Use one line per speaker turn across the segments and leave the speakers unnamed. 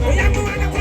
Oya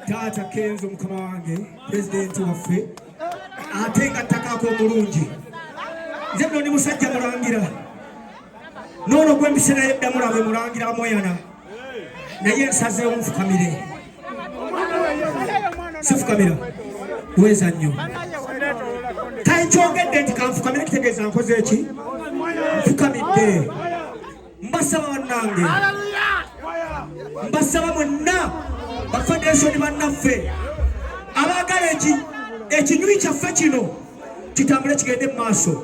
Tata Kenzo mukama wange president waffe atenga takako omulungi nze nno ndi musajja mulangira nono gwe mbise naye dda mulabe mulangira Moyana naye nsazeewo nfukamire sifukamira weza nnyo kale kyogedde nti kanfukamire kitegeeza nkoze eki nfukamidde mbasaba bannange mbasaba mwenna bafederation bannaffe abaagala ekinywi kyaffe kino kitambule kigende mu maaso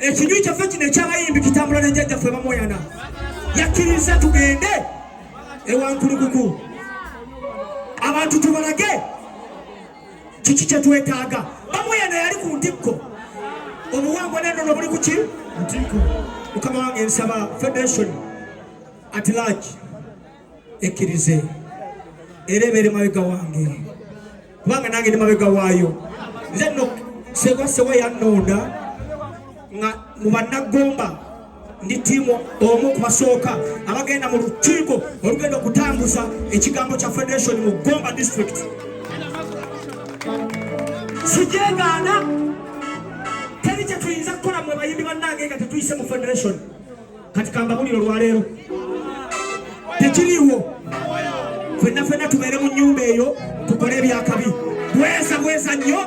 ekinywi kyaffe kino ekyabayimbi kitambula n'ejjajjaffe Bamoyana yakkiriza tugende ewankulukuku abantu tubalage kiki kye twetaaga. Bamoyana yali ku ntikko obuwangwa n'ennono buli ku ki ntikko. Mukama wange nsaba federation at large ekkirize era ebeere mabega wange kubanga nange ndi mabega waayo. Nze nno sewa yannonda nga mu bannagomba ndi tiimu omu kubasooka abagenda mu lukiiko olugenda okutambuza ekigambo kya federation mu Gomba district. Sijegaana teri kye tuyinza kukola mwe bayimbi bannange nga tetuyise mu federation. Kati kambabuliro olwaleero tekiriiwo ffenna tubeere mu nnyumba eyo tukole ebyakabi bweza nnyo.